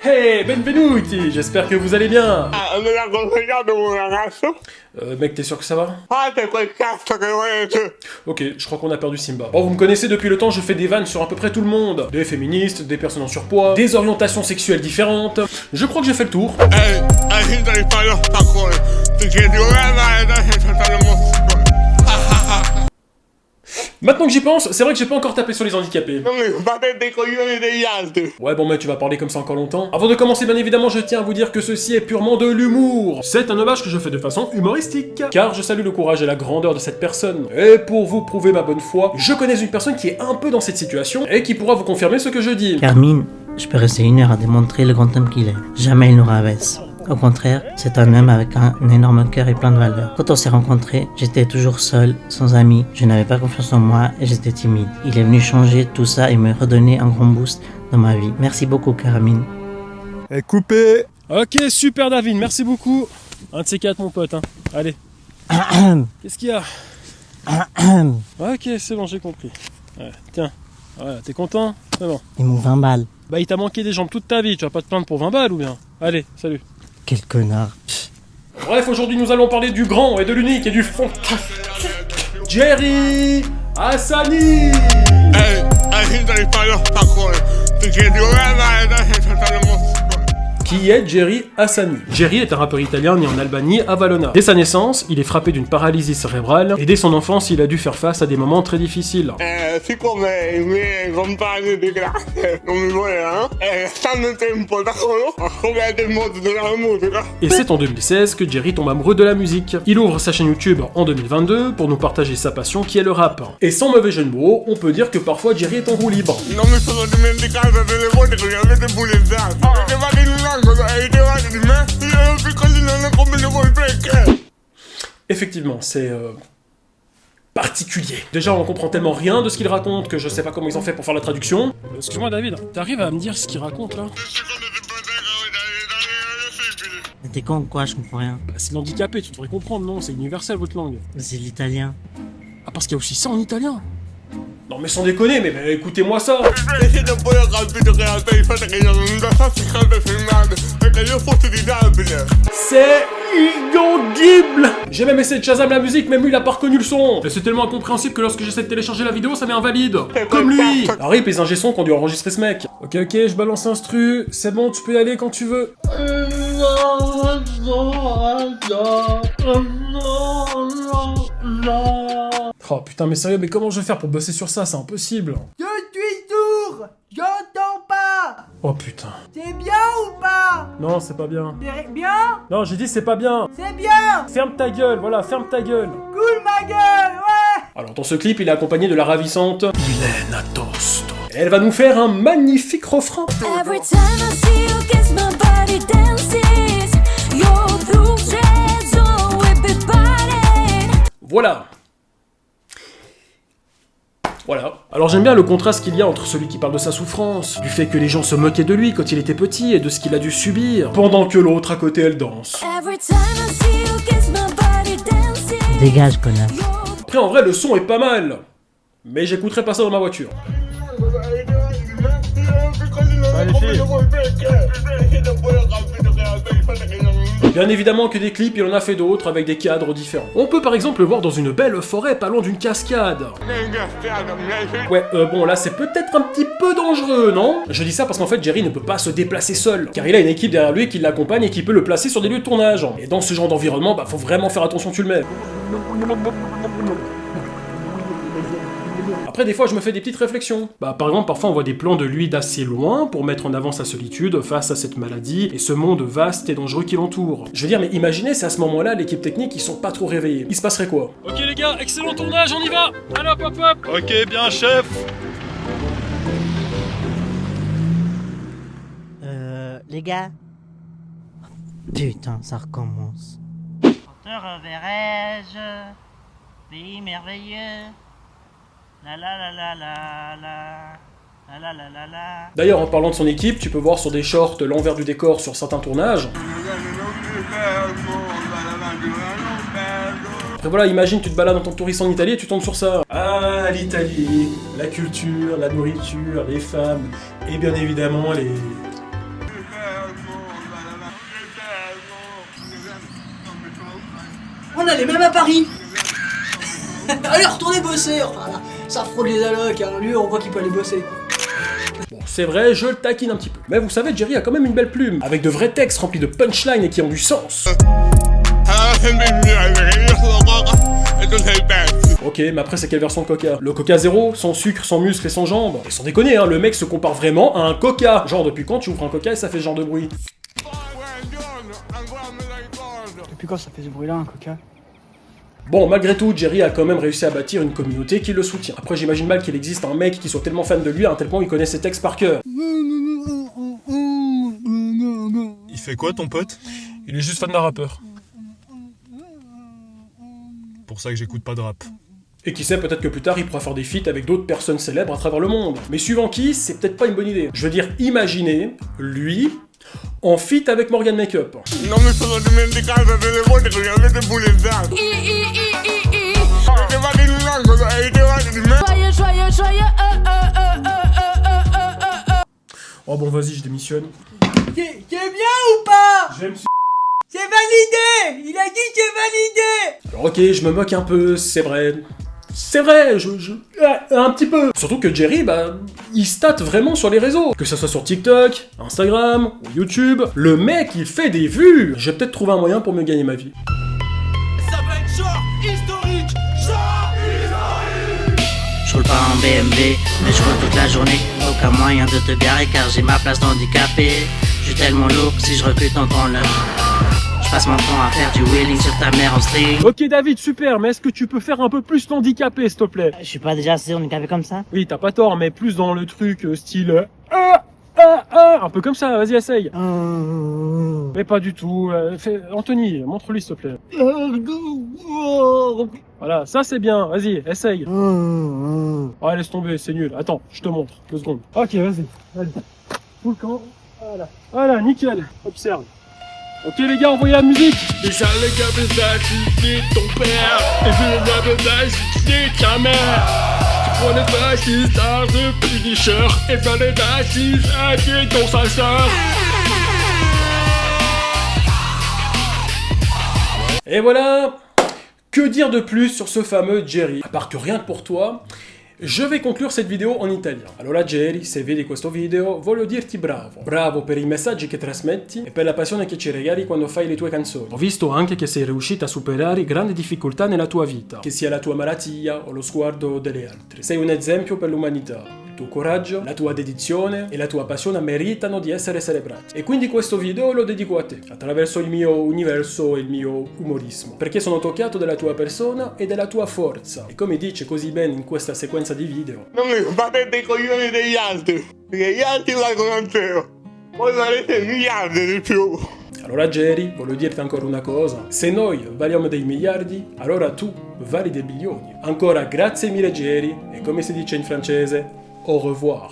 Hey, benvenuti, j'espère que vous allez bien. Me l'ha consegnato un ragazzo? Mec, t'es sûr que ça va? Fate quel cazzo che volete! Ok, je crois qu'on a perdu Simba. Bon, vous me connaissez depuis le temps, je fais des vannes sur à peu près tout le monde. Des féministes, des personnes en surpoids, des orientations sexuelles différentes. Je crois que j'ai fait le tour. Gente di fare lo spaccone, perché di ora è totalmente Maintenant que j'y pense, c'est vrai que j'ai pas encore tapé sur les handicapés. Non mi fate dei coglioni degli altri! Ouais bon mec, tu vas parler comme ça encore longtemps. Avant de commencer, bien évidemment, je tiens à vous dire que ceci est purement de l'humour. C'est un hommage que je fais de façon humoristique. Car je salue le courage et la grandeur de cette personne. Et pour vous prouver ma bonne foi, je connais une personne qui est un peu dans cette situation et qui pourra vous confirmer ce que je dis. Carmine, je peux rester une heure à démontrer le grand homme qu'il est. Jamais il nous rabaisse. Au contraire, c'est un homme avec un énorme cœur et plein de valeurs. Quand on s'est rencontrés, j'étais toujours seul, sans amis, je n'avais pas confiance en moi et j'étais timide. Il est venu changer tout ça et me redonner un grand boost dans ma vie. Merci beaucoup, Carmine. Coupé. Ok, super David, merci beaucoup. Un de ces quatre mon pote, hein. Allez. Qu'est-ce qu'il y a? Ok, c'est bon, j'ai compris. Ouais, tiens, voilà, t'es content? C'est bon. Il m'ouvre 20 balles. Bah il t'a manqué des jambes toute ta vie, tu vas pas te plaindre pour 20 balles ou bien? Allez, salut. Quel connard. Bref, aujourd'hui nous allons parler du grand et de l'unique et du fantastique Jerry Hassani. Gente di fare lo spaccone, perché di ora è totalmente Qui est Jerry Hassani? Jerry est un rappeur italien né en Albanie, à Valona. Dès sa naissance, il est frappé d'une paralysie cérébrale, et dès son enfance, il a dû faire face à des moments très difficiles. siccome i miei compagni di classe non mi volevano, stando tempo da solo, ho scoperto il mondo della musica. Et c'est en 2016 que Jerry tombe amoureux de la musique. Il ouvre sa chaîne YouTube en 2022 pour nous partager sa passion qui est le rap. Et sans mauvais jeu de mots, on peut dire que parfois Jerry est en roue libre. Non mi sono dimenticato delle volte che mi avete bullizzato. Avete fatto il lango e avete di me, io ero piccolino non combino voi perché. Effectivement, c'est particulier. Déjà, on comprend tellement rien de ce qu'il raconte que je sais pas comment ils ont fait pour faire la traduction. Excuse-moi David, t'arrives à me dire ce qu'il raconte là? Mais t'es con ou quoi? Je comprends rien. Bah, c'est l'handicapé, tu devrais comprendre, non? C'est universel votre langue. C'est l'italien. Ah, parce qu'il y a aussi ça en italien? Non mais sans déconner, mais écoutez-moi ça. Siete poi ho capito che la te fate che io non da state filmando perché io fossi disabile. C'est inaudible. J'ai même essayé de Shazam la musique, même lui il a pas reconnu le son. Et c'est tellement incompréhensible que lorsque j'essaie de télécharger la vidéo, ça m'est invalide. Comme lui. Arrive, les ingé sons qui ont dû enregistrer ce mec. Ok, je balance instru, c'est bon, tu peux y aller quand tu veux. Oh putain, mais sérieux, mais comment je vais faire pour bosser sur ça? C'est impossible. Je suis sourd. J'entends pas. Oh putain. C'est bien ou pas? Non, c'est pas bien. Bien? Non, j'ai dit c'est pas bien. C'est bien. Ferme ta gueule, voilà, ferme ta gueule. Cool ma gueule, ouais. Alors dans ce clip, il est accompagné de la ravissante Ilena Tosto. Elle va nous faire un magnifique refrain. Every time I see you kiss my body dances. You're through so everybody. Voilà. Alors j'aime bien le contraste qu'il y a entre celui qui parle de sa souffrance, du fait que les gens se moquaient de lui quand il était petit et de ce qu'il a dû subir, pendant que l'autre à côté elle danse. Every time I see you kiss my body dancing. Dégage, connasse. Après en vrai le son est pas mal, mais j'écouterai pas ça dans ma voiture. Bien évidemment que des clips, il en a fait d'autres avec des cadres différents. On peut par exemple le voir dans une belle forêt pas loin d'une cascade. Ouais, bon là c'est peut-être un petit peu dangereux, non? Je dis ça parce qu'en fait Jerry ne peut pas se déplacer seul, car il a une équipe derrière lui qui l'accompagne et qui peut le placer sur des lieux de tournage. Et dans ce genre d'environnement, bah faut vraiment faire attention où tu le mets. Après, des fois, je me fais des petites réflexions. Bah, par exemple, parfois, on voit des plans de lui d'assez loin pour mettre en avant sa solitude face à cette maladie et ce monde vaste et dangereux qui l'entoure. Je veux dire, mais imaginez si à ce moment-là, l'équipe technique, ils sont pas trop réveillés. Il se passerait quoi? Ok, les gars, excellent tournage, on y va! Allez, hop, hop, hop! Ok, bien chef. Les gars. Putain, ça recommence. Quand te reverrai-je, pays merveilleux. La la la la la la la la la la la. D'ailleurs, en parlant de son équipe, tu peux voir sur des shorts l'envers du décor sur certains tournages. Après voilà, imagine tu te balades en tant que touriste en Italie et tu tombes sur ça. Ah, l'Italie, la culture, la nourriture, les femmes, et bien évidemment les... aller, même à Paris. Allez, retournez bosser. Enfin, là, ça fraude les allocs, hein. Lui, on voit qu'il peut aller bosser. Bon, c'est vrai, je le taquine un petit peu. Mais vous savez, Jerry a quand même une belle plume, avec de vrais textes remplis de punchlines et qui ont du sens. Ok, mais après c'est quelle version de Coca? Le Coca zéro, sans sucre, sans muscles et sans jambes? Et sans déconner, hein, le mec se compare vraiment à un Coca. Genre depuis quand tu ouvres un Coca et ça fait ce genre de bruit? Depuis quand ça fait ce bruit-là, un Coca? Bon, malgré tout, Jerry a quand même réussi à bâtir une communauté qui le soutient. Après, j'imagine mal qu'il existe un mec qui soit tellement fan de lui à un tel point il connaît ses textes par cœur. Il fait quoi ton pote? Il est juste fan d'un rappeur. Pour ça que j'écoute pas de rap. Et qui sait, peut-être que plus tard, il pourra faire des feats avec d'autres personnes célèbres à travers le monde. Mais suivant qui, c'est peut-être pas une bonne idée. Je veux dire, imaginez, lui, en feat avec Morgan Makeup. Non mi sono dimenticato delle volte che mi avete bulizzato. Avete fatto il lango, avete fatto di me. Joyeux, joyeux, joyeux, Oh bon, vas-y, je démissionne. C'est bien ou pas? J'aime. C'est validé. Il a dit c'est validé. Alors, ok, je me moque un peu, c'est vrai. C'est vrai, un petit peu. Surtout que Jerry, bah, il stat vraiment sur les réseaux. Que ça soit sur TikTok, Instagram ou YouTube. Le mec, il fait des vues. J'ai peut-être trouvé un moyen pour mieux gagner ma vie. Je roule pas en BMW, mais je roule toute la journée. Aucun moyen de te garer car j'ai ma place d'handicapé. Je suis tellement lourd si je recule dans ton lunch. Je passe mon temps à faire du wheeling sur ta mère en string. Ok David, super, mais est-ce que tu peux faire un peu plus l'handicapé, s'il te plaît? Je suis pas déjà assez handicapé comme ça? Oui, t'as pas tort, mais plus dans le truc style... un peu comme ça, vas-y, essaye. Mais pas du tout. Anthony, montre-lui, s'il te plaît. Voilà, ça c'est bien, vas-y, essaye. Ah, laisse tomber, c'est nul. Attends, je te montre, 2 secondes. Ok, vas-y. Tout le camp. Voilà. Voilà, nickel. Observe. Ok les gars, envoyez la musique. Déjà le gars d'assister ton père. Et je le gars d'assister ta mère. Tu prends les fascistes à de punisher. Et faire les fascistes à ton sa sœur. Et voilà. Que dire de plus sur ce fameux Jerry? À part que rien que pour toi, je vais conclure cette vidéo en italien. Allora Jerry, se vedi questo video, voglio dirti bravo. Bravo per i messaggi che trasmetti e per la passione che ci regali quando fai le tue canzoni. Ho visto anche che sei riuscita a superare grandi difficoltà nella tua vita, che sia la tua malattia o lo sguardo delle altre. Sei un esempio per l'umanità. Il tuo coraggio, la tua dedizione e la tua passione meritano di essere celebrati. E quindi questo video lo dedico a te, attraverso il mio universo e il mio umorismo, perché sono toccato della tua persona e della tua forza. E come dice così bene in questa sequenza di video, Non mi fate dei coglioni degli altri. Perché gli altri valgono zero. Voi valete miliardi di più. allora Jerry, voglio dirti ancora una cosa, se noi valiamo dei miliardi, allora tu vali dei bilioni. Ancora grazie mille Jerry, e come si dice in francese, au revoir.